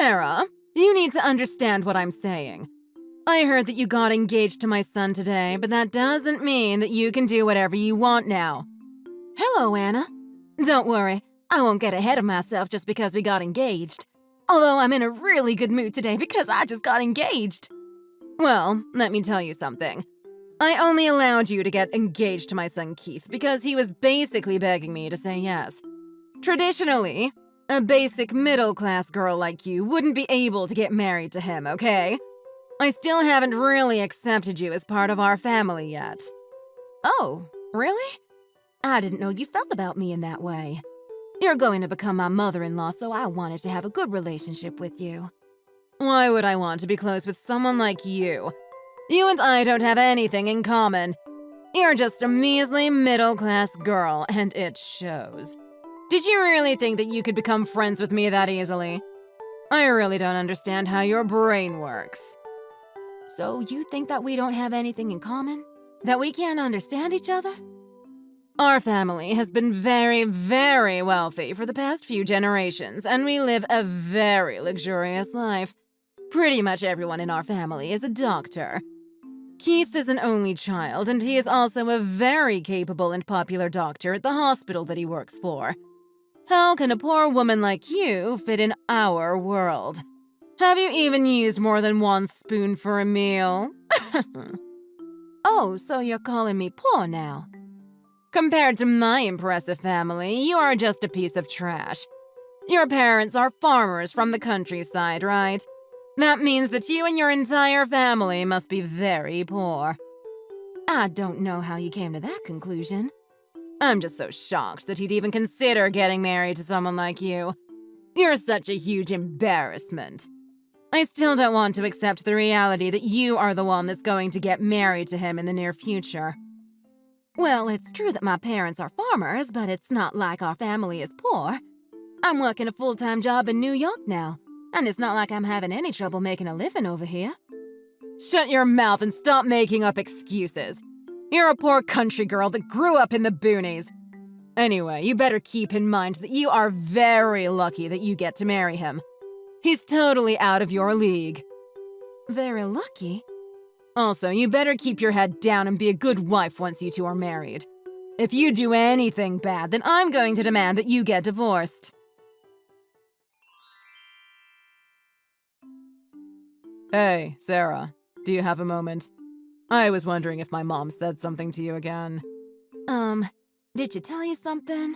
Sarah, you need to understand what I'm saying. I heard that you got engaged to my son today, but that doesn't mean that you can do whatever you want now. Hello, Anna. Don't worry, I won't get ahead of myself just because we got engaged. Although I'm in a really good mood today because I just got engaged. Well, let me tell you something. I only allowed you to get engaged to my son Keith because he was basically begging me to say yes. Traditionally, a basic middle-class girl like you wouldn't be able to get married to him, okay? I still haven't really accepted you as part of our family yet. Oh, really? I didn't know you felt about me in that way. You're going to become my mother-in-law, so I wanted to have a good relationship with you. Why would I want to be close with someone like you? You and I don't have anything in common. You're just a measly middle-class girl, and it shows. Did you really think that you could become friends with me that easily? I really don't understand how your brain works. So you think that we don't have anything in common? That we can't understand each other? Our family has been very, very wealthy for the past few generations, and we live a very luxurious life. Pretty much everyone in our family is a doctor. Keith is an only child, and he is also a very capable and popular doctor at the hospital that he works for. How can a poor woman like you fit in our world? Have you even used more than one spoon for a meal? Oh, so you're calling me poor now? Compared to my impressive family, you are just a piece of trash. Your parents are farmers from the countryside, right? That means that you and your entire family must be very poor. I don't know how you came to that conclusion. I'm just so shocked that he'd even consider getting married to someone like you. You're such a huge embarrassment. I still don't want to accept the reality that you are the one that's going to get married to him in the near future. Well, it's true that my parents are farmers, but it's not like our family is poor. I'm working a full-time job in New York now, and it's not like I'm having any trouble making a living over here. Shut your mouth and stop making up excuses. You're a poor country girl that grew up in the boonies. Anyway, you better keep in mind that you are very lucky that you get to marry him. He's totally out of your league. Very lucky? Also, you better keep your head down and be a good wife once you two are married. If you do anything bad, then I'm going to demand that you get divorced. Hey, Sarah, do you have a moment? I was wondering if my mom said something to you again. Did she tell you something?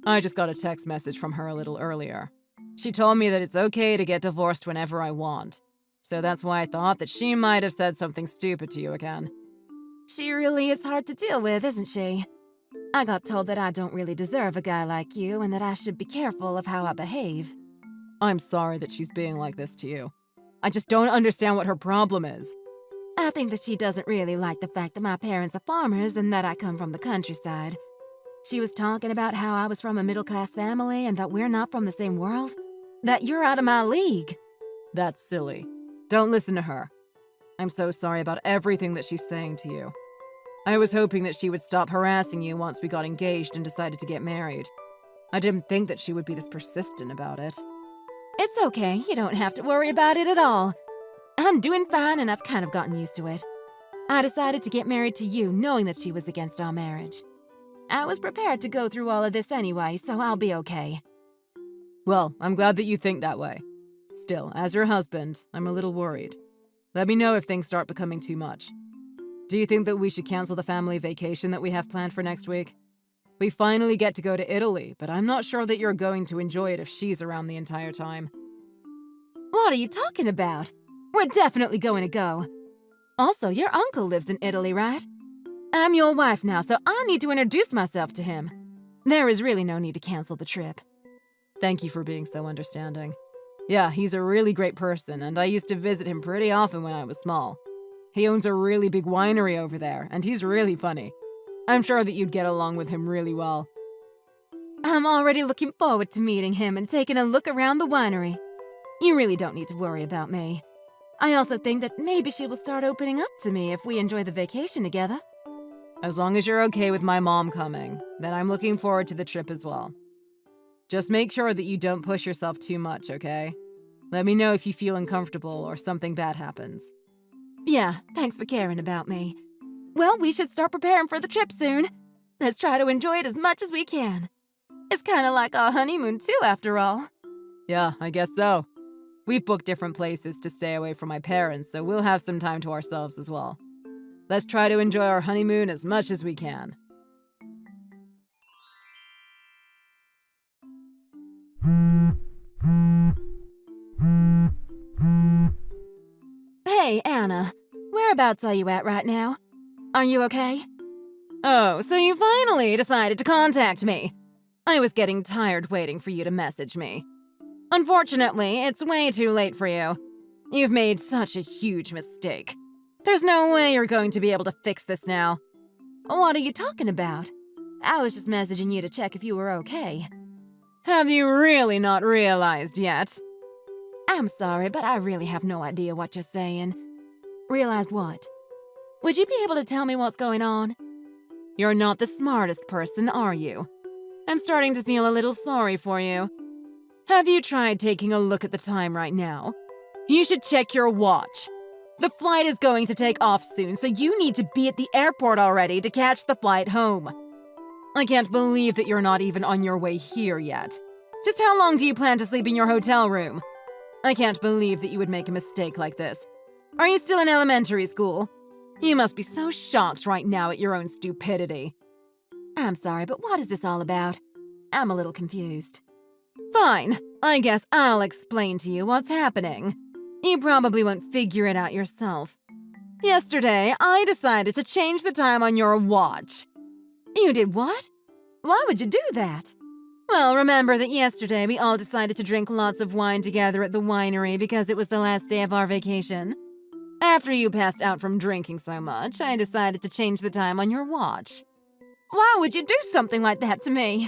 I just got a text message from her a little earlier. She told me that it's okay to get divorced whenever I want. So that's why I thought that she might have said something stupid to you again. She really is hard to deal with, isn't she? I got told that I don't really deserve a guy like you and that I should be careful of how I behave. I'm sorry that she's being like this to you. I just don't understand what her problem is. I think that she doesn't really like the fact that my parents are farmers and that I come from the countryside. She was talking about how I was from a middle-class family and that we're not from the same world. That you're out of my league. That's silly. Don't listen to her. I'm so sorry about everything that she's saying to you. I was hoping that she would stop harassing you once we got engaged and decided to get married. I didn't think that she would be this persistent about it. It's okay, you don't have to worry about it at all. I'm doing fine and I've kind of gotten used to it. I decided to get married to you knowing that she was against our marriage. I was prepared to go through all of this anyway, so I'll be okay. Well, I'm glad that you think that way. Still, as your husband, I'm a little worried. Let me know if things start becoming too much. Do you think that we should cancel the family vacation that we have planned for next week? We finally get to go to Italy, but I'm not sure that you're going to enjoy it if she's around the entire time. What are you talking about? We're definitely going to go. Also, your uncle lives in Italy, right? I'm your wife now, so I need to introduce myself to him. There is really no need to cancel the trip. Thank you for being so understanding. Yeah, he's a really great person, and I used to visit him pretty often when I was small. He owns a really big winery over there, and he's really funny. I'm sure that you'd get along with him really well. I'm already looking forward to meeting him and taking a look around the winery. You really don't need to worry about me. I also think that maybe she will start opening up to me if we enjoy the vacation together. As long as you're okay with my mom coming, then I'm looking forward to the trip as well. Just make sure that you don't push yourself too much, okay? Let me know if you feel uncomfortable or something bad happens. Yeah, thanks for caring about me. Well, we should start preparing for the trip soon. Let's try to enjoy it as much as we can. It's kind of like our honeymoon too, after all. Yeah, I guess so. We've booked different places to stay away from my parents, so we'll have some time to ourselves as well. Let's try to enjoy our honeymoon as much as we can. Hey, Anna. Whereabouts are you at right now? Are you okay? Oh, so you finally decided to contact me. I was getting tired waiting for you to message me. Unfortunately, it's way too late for you. You've made such a huge mistake. There's no way you're going to be able to fix this now. What are you talking about? I was just messaging you to check if you were okay. Have you really not realized yet? I'm sorry, but I really have no idea what you're saying. Realized what? Would you be able to tell me what's going on? You're not the smartest person, are you? I'm starting to feel a little sorry for you. Have you tried taking a look at the time right now? You should check your watch. The flight is going to take off soon, so you need to be at the airport already to catch the flight home. I can't believe that you're not even on your way here yet. Just how long do you plan to sleep in your hotel room? I can't believe that you would make a mistake like this. Are you still in elementary school? You must be so shocked right now at your own stupidity. I'm sorry, but what is this all about? I'm a little confused. Fine, I guess I'll explain to you what's happening. You probably won't figure it out yourself. Yesterday, I decided to change the time on your watch. You did what? Why would you do that? Well, remember that yesterday we all decided to drink lots of wine together at the winery because it was the last day of our vacation. After you passed out from drinking so much, I decided to change the time on your watch. Why would you do something like that to me?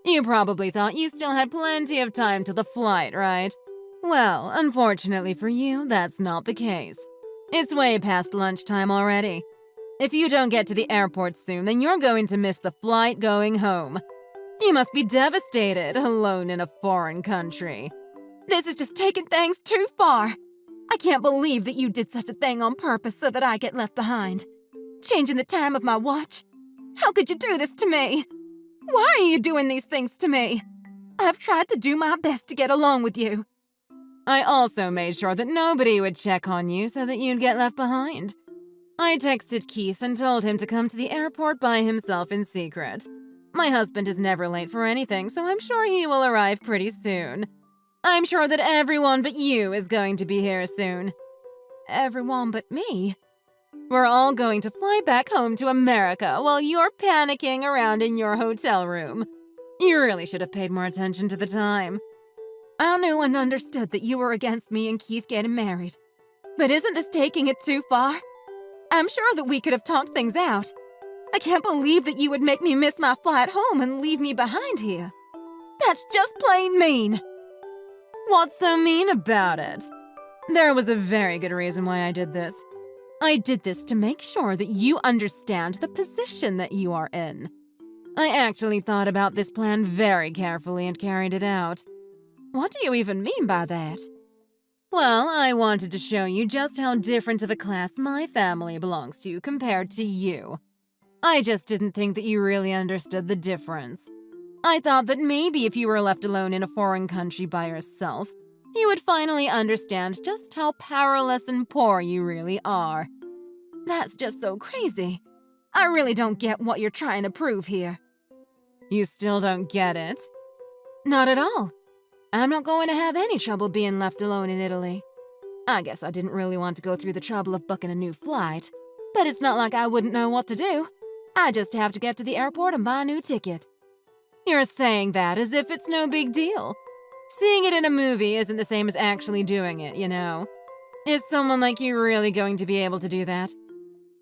You probably thought you still had plenty of time till the flight, right? Well, unfortunately for you, that's not the case. It's way past lunchtime already. If you don't get to the airport soon, then you're going to miss the flight going home. You must be devastated, alone in a foreign country. This is just taking things too far. I can't believe that you did such a thing on purpose so that I get left behind. Changing the time of my watch? How could you do this to me? Why are you doing these things to me? I've tried to do my best to get along with you. I also made sure that nobody would check on you so that you'd get left behind. I texted Keith and told him to come to the airport by himself in secret. My husband is never late for anything, so I'm sure he will arrive pretty soon. I'm sure that everyone but you is going to be here soon. Everyone but me? We're all going to fly back home to America while you're panicking around in your hotel room. You really should have paid more attention to the time. I knew and understood that you were against me and Keith getting married. But isn't this taking it too far? I'm sure that we could have talked things out. I can't believe that you would make me miss my flight home and leave me behind here. That's just plain mean. What's so mean about it? There was a very good reason why I did this. I did this to make sure that you understand the position that you are in. I actually thought about this plan very carefully and carried it out. What do you even mean by that? Well, I wanted to show you just how different of a class my family belongs to compared to you. I just didn't think that you really understood the difference. I thought that maybe if you were left alone in a foreign country by yourself, you would finally understand just how powerless and poor you really are. That's just so crazy. I really don't get what you're trying to prove here. You still don't get it? Not at all. I'm not going to have any trouble being left alone in Italy. I guess I didn't really want to go through the trouble of booking a new flight, but it's not like I wouldn't know what to do. I just have to get to the airport and buy a new ticket. You're saying that as if it's no big deal. Seeing it in a movie isn't the same as actually doing it, you know. Is someone like you really going to be able to do that?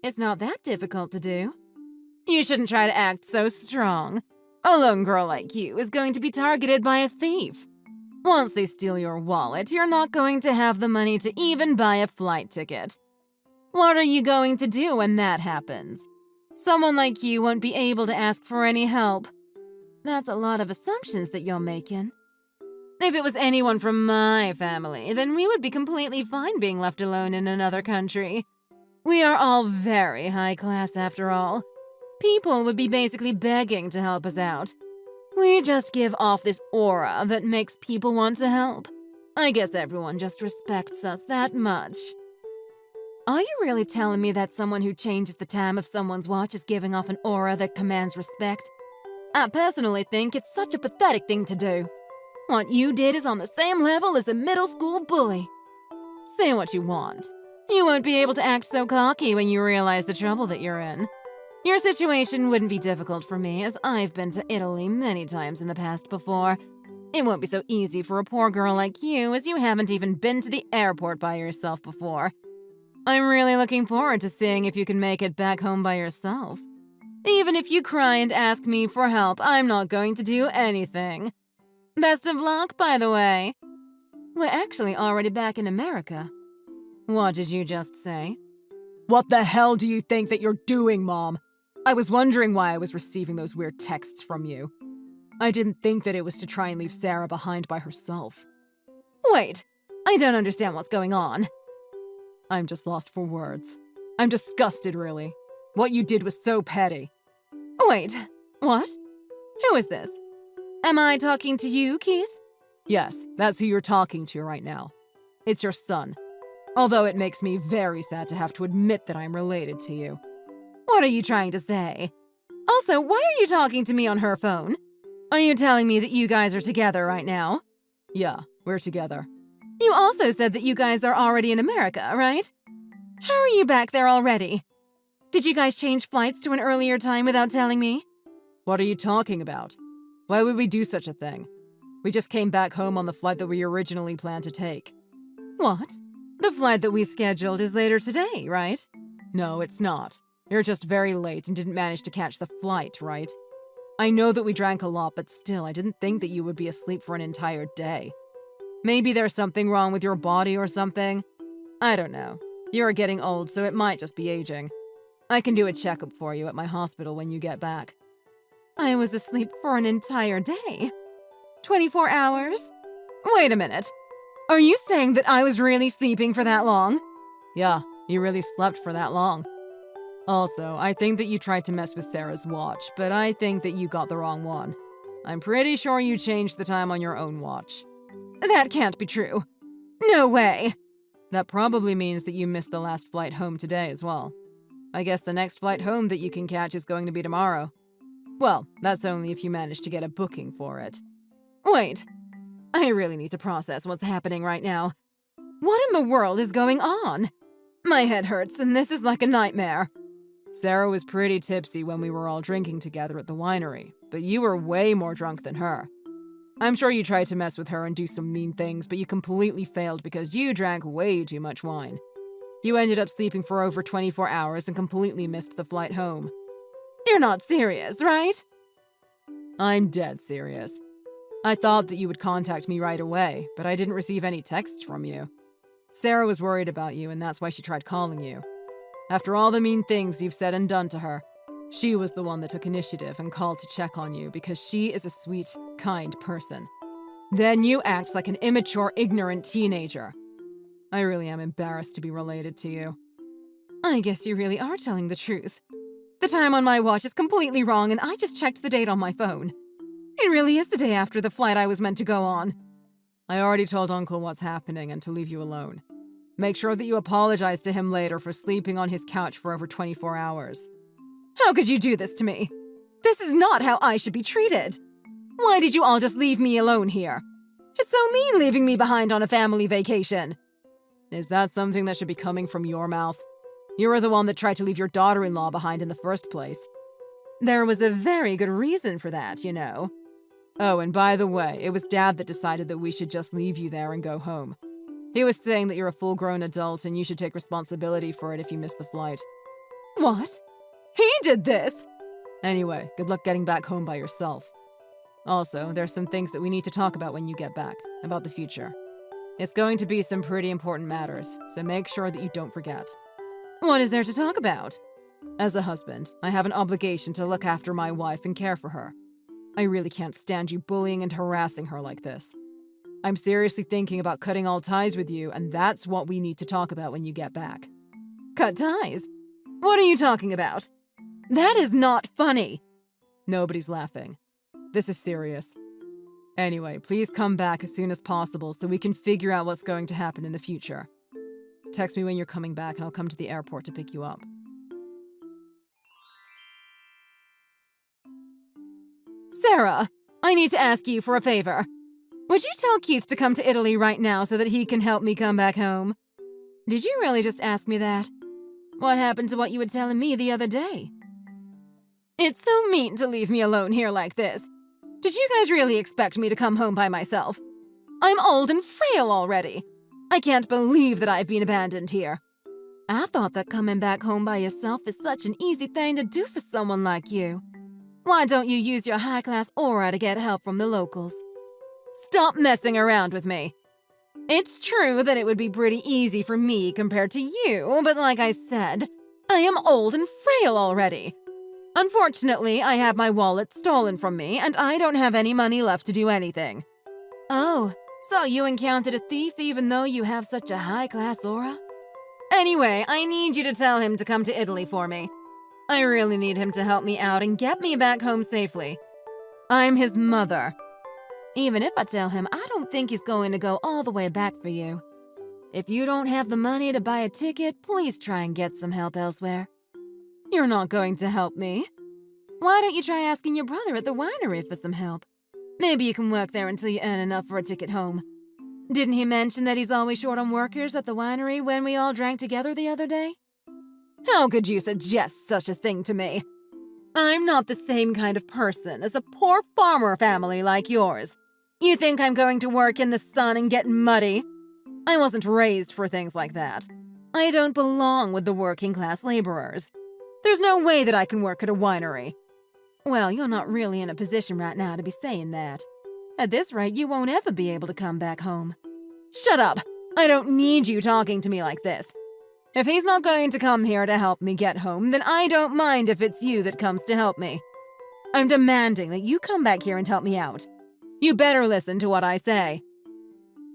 It's not that difficult to do. You shouldn't try to act so strong. A lone girl like you is going to be targeted by a thief. Once they steal your wallet, you're not going to have the money to even buy a flight ticket. What are you going to do when that happens? Someone like you won't be able to ask for any help. That's a lot of assumptions that you're making. If it was anyone from my family, then we would be completely fine being left alone in another country. We are all very high class after all. People would be basically begging to help us out. We just give off this aura that makes people want to help. I guess everyone just respects us that much. Are you really telling me that someone who changes the time of someone's watch is giving off an aura that commands respect? I personally think it's such a pathetic thing to do. What you did is on the same level as a middle school bully. Say what you want. You won't be able to act so cocky when you realize the trouble that you're in. Your situation wouldn't be difficult for me, as I've been to Italy many times in the past before. It won't be so easy for a poor girl like you, as you haven't even been to the airport by yourself before. I'm really looking forward to seeing if you can make it back home by yourself. Even if you cry and ask me for help, I'm not going to do anything. Best of luck, by the way. We're actually already back in America. What did you just say? What the hell do you think that you're doing, Mom? I was wondering why I was receiving those weird texts from you. I didn't think that it was to try and leave Sarah behind by herself. Wait, I don't understand what's going on. I'm just lost for words. I'm disgusted, really. What you did was so petty. Wait, what? Who is this? Am I talking to you, Keith? Yes, that's who you're talking to right now. It's your son. Although it makes me very sad to have to admit that I'm related to you. What are you trying to say? Also, why are you talking to me on her phone? Are you telling me that you guys are together right now? Yeah, we're together. You also said that you guys are already in America, right? How are you back there already? Did you guys change flights to an earlier time without telling me? What are you talking about? Why would we do such a thing? We just came back home on the flight that we originally planned to take. What? The flight that we scheduled is later today, right? No, it's not. You're just very late and didn't manage to catch the flight, right? I know that we drank a lot, but still, I didn't think that you would be asleep for an entire day. Maybe there's something wrong with your body or something. I don't know. You're getting old, so it might just be aging. I can do a checkup for you at my hospital when you get back. I was asleep for an entire day. 24 hours? Wait a minute. Are you saying that I was really sleeping for that long? Yeah, you really slept for that long. Also, I think that you tried to mess with Sarah's watch, but I think that you got the wrong one. I'm pretty sure you changed the time on your own watch. That can't be true. No way. That probably means that you missed the last flight home today as well. I guess the next flight home that you can catch is going to be tomorrow. Well, that's only if you manage to get a booking for it. Wait. I really need to process what's happening right now. What in the world is going on? My head hurts and this is like a nightmare. Sarah was pretty tipsy when we were all drinking together at the winery, but you were way more drunk than her. I'm sure you tried to mess with her and do some mean things, but you completely failed because you drank way too much wine. You ended up sleeping for over 24 hours and completely missed the flight home. You're not serious, right? I'm dead serious. I thought that you would contact me right away, but I didn't receive any texts from you. Sarah was worried about you, and that's why she tried calling you. After all the mean things you've said and done to her, she was the one that took initiative and called to check on you because she is a sweet, kind person. Then you act like an immature, ignorant teenager. I really am embarrassed to be related to you. I guess you really are telling the truth. The time on my watch is completely wrong and I just checked the date on my phone. It really is the day after the flight I was meant to go on. I already told Uncle what's happening and to leave you alone. Make sure that you apologize to him later for sleeping on his couch for over 24 hours. How could you do this to me? This is not how I should be treated. Why did you all just leave me alone here? It's so mean leaving me behind on a family vacation. Is that something that should be coming from your mouth? You were the one that tried to leave your daughter-in-law behind in the first place. There was a very good reason for that, you know. Oh, and by the way, it was Dad that decided that we should just leave you there and go home. He was saying that you're a full-grown adult and you should take responsibility for it if you miss the flight. What? He did this? Anyway, good luck getting back home by yourself. Also, there's some things that we need to talk about when you get back, about the future. It's going to be some pretty important matters, so make sure that you don't forget. What is there to talk about? As a husband, I have an obligation to look after my wife and care for her. I really can't stand you bullying and harassing her like this. I'm seriously thinking about cutting all ties with you, and that's what we need to talk about when you get back. Cut ties? What are you talking about? That is not funny. Nobody's laughing. This is serious. Anyway, please come back as soon as possible so we can figure out what's going to happen in the future. Text me when you're coming back and I'll come to the airport to pick you up. Sarah, I need to ask you for a favor. Would you tell Keith to come to Italy right now so that he can help me come back home? Did you really just ask me that? What happened to what you were telling me the other day? It's so mean to leave me alone here like this. Did you guys really expect me to come home by myself? I'm old and frail already. I can't believe that I've been abandoned here. I thought that coming back home by yourself is such an easy thing to do for someone like you. Why don't you use your high-class aura to get help from the locals? Stop messing around with me. It's true that it would be pretty easy for me compared to you, but like I said, I am old and frail already. Unfortunately, I have my wallet stolen from me, and I don't have any money left to do anything. Oh, so you encountered a thief even though you have such a high-class aura? Anyway, I need you to tell him to come to Italy for me. I really need him to help me out and get me back home safely. I'm his mother. Even if I tell him, I don't think he's going to go all the way back for you. If you don't have the money to buy a ticket, please try and get some help elsewhere. You're not going to help me. Why don't you try asking your brother at the winery for some help? Maybe you can work there until you earn enough for a ticket home. Didn't he mention that he's always short on workers at the winery when we all drank together the other day? How could you suggest such a thing to me? I'm not the same kind of person as a poor farmer family like yours. You think I'm going to work in the sun and get muddy? I wasn't raised for things like that. I don't belong with the working-class laborers. There's no way that I can work at a winery. Well, you're not really in a position right now to be saying that. At this rate, you won't ever be able to come back home. Shut up! I don't need you talking to me like this. If he's not going to come here to help me get home, then I don't mind if it's you that comes to help me. I'm demanding that you come back here and help me out. You better listen to what I say.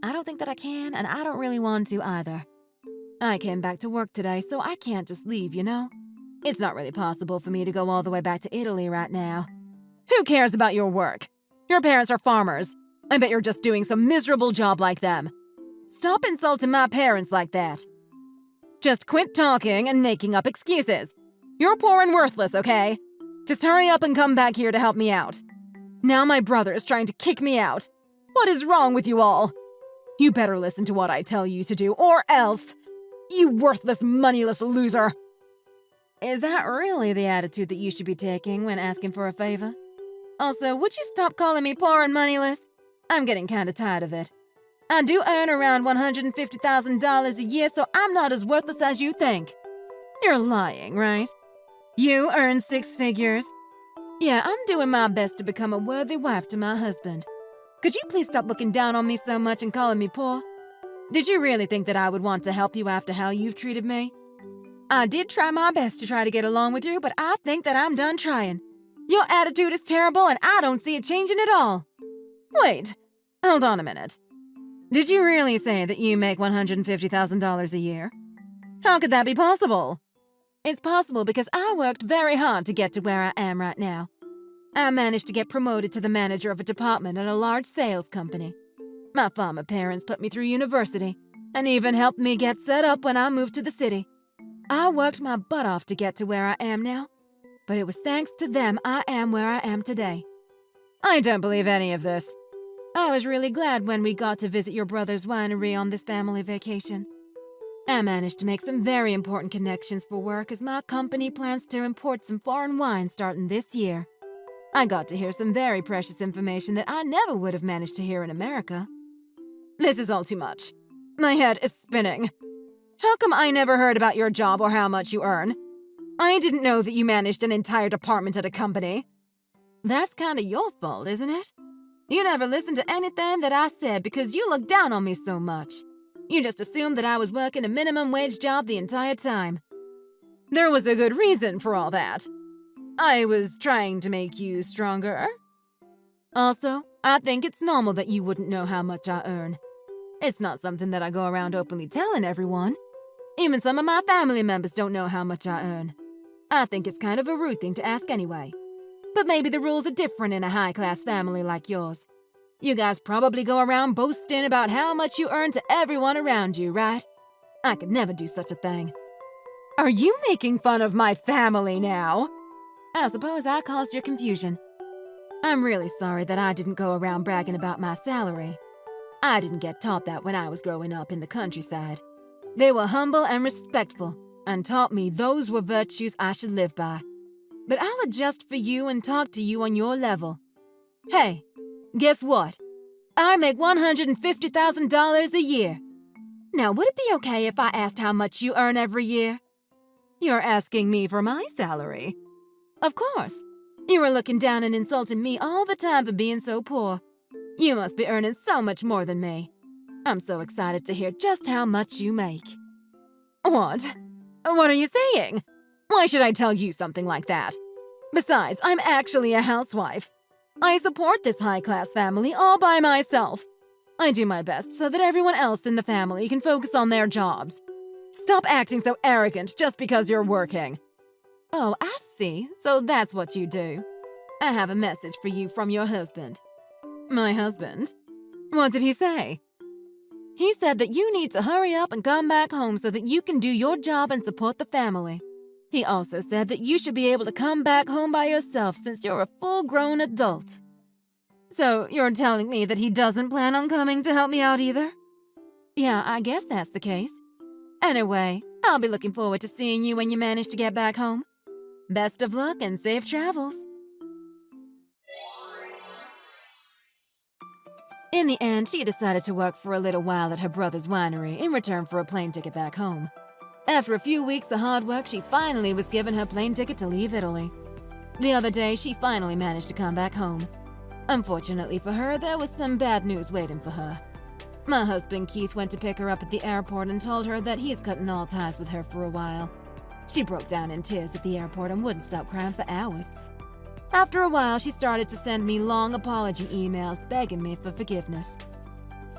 I don't think that I can, and I don't really want to either. I came back to work today, so I can't just leave, you know? It's not really possible for me to go all the way back to Italy right now. Who cares about your work? Your parents are farmers. I bet you're just doing some miserable job like them. Stop insulting my parents like that. Just quit talking and making up excuses. You're poor and worthless, okay? Just hurry up and come back here to help me out. Now my brother is trying to kick me out. What is wrong with you all? You better listen to what I tell you to do, or else. You worthless, moneyless loser. Is that really the attitude that you should be taking when asking for a favor? Also, would you stop calling me poor and moneyless? I'm getting kinda tired of it. I do earn around $150,000 a year, so I'm not as worthless as you think. You're lying, right? You earn 6 figures? Yeah, I'm doing my best to become a worthy wife to my husband. Could you please stop looking down on me so much and calling me poor? Did you really think that I would want to help you after how you've treated me? I did try my best to try to get along with you, but I think that I'm done trying. Your attitude is terrible and I don't see it changing at all. Wait, hold on a minute. Did you really say that you make $150,000 a year? How could that be possible? It's possible because I worked very hard to get to where I am right now. I managed to get promoted to the manager of a department at a large sales company. My farmer parents put me through university and even helped me get set up when I moved to the city. I worked my butt off to get to where I am now, but it was thanks to them I am where I am today. I don't believe any of this. I was really glad when we got to visit your brother's winery on this family vacation. I managed to make some very important connections for work as my company plans to import some foreign wine starting this year. I got to hear some very precious information that I never would have managed to hear in America. This is all too much. My head is spinning. How come I never heard about your job or how much you earn? I didn't know that you managed an entire department at a company. That's kinda your fault, isn't it? You never listened to anything that I said because you looked down on me so much. You just assumed that I was working a minimum wage job the entire time. There was a good reason for all that. I was trying to make you stronger. Also, I think it's normal that you wouldn't know how much I earn. It's not something that I go around openly telling everyone. Even some of my family members don't know how much I earn. I think it's kind of a rude thing to ask anyway. But maybe the rules are different in a high-class family like yours. You guys probably go around boasting about how much you earn to everyone around you, right? I could never do such a thing. Are you making fun of my family now? I suppose I caused your confusion. I'm really sorry that I didn't go around bragging about my salary. I didn't get taught that when I was growing up in the countryside. They were humble and respectful, and taught me those were virtues I should live by. But I'll adjust for you and talk to you on your level. Hey, guess what? I make $150,000 a year. Now, would it be okay if I asked how much you earn every year? You're asking me for my salary. Of course. You were looking down and insulting me all the time for being so poor. You must be earning so much more than me. I'm so excited to hear just how much you make. What? What are you saying? Why should I tell you something like that? Besides, I'm actually a housewife. I support this high-class family all by myself. I do my best so that everyone else in the family can focus on their jobs. Stop acting so arrogant just because you're working. Oh, I see. So that's what you do. I have a message for you from your husband. My husband? What did he say? He said that you need to hurry up and come back home so that you can do your job and support the family. He also said that you should be able to come back home by yourself since you're a full-grown adult. So you're telling me that he doesn't plan on coming to help me out either? Yeah, I guess that's the case. Anyway, I'll be looking forward to seeing you when you manage to get back home. Best of luck and safe travels. In the end, she decided to work for a little while at her brother's winery in return for a plane ticket back home. After a few weeks of hard work, she finally was given her plane ticket to leave Italy. The other day, she finally managed to come back home. Unfortunately for her, there was some bad news waiting for her. My husband Keith went to pick her up at the airport and told her that he's cutting all ties with her for a while. She broke down in tears at the airport and wouldn't stop crying for hours. After a while, she started to send me long apology emails begging me for forgiveness.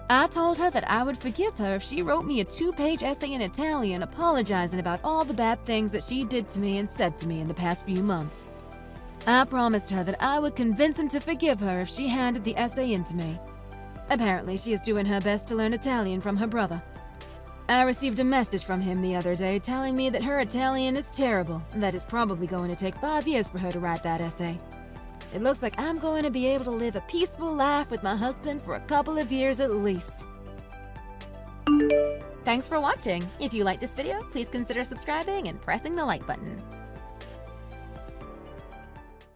I told her that I would forgive her if she wrote me a 2-page essay in Italian apologizing about all the bad things that she did to me and said to me in the past few months. I promised her that I would convince him to forgive her if she handed the essay in to me. Apparently, she is doing her best to learn Italian from her brother. I received a message from him the other day telling me that her Italian is terrible and that it's probably going to take 5 years for her to write that essay. It looks like I'm going to be able to live a peaceful life with my husband for a couple of years at least. Thanks for watching. If you like this video, please consider subscribing and pressing the like button.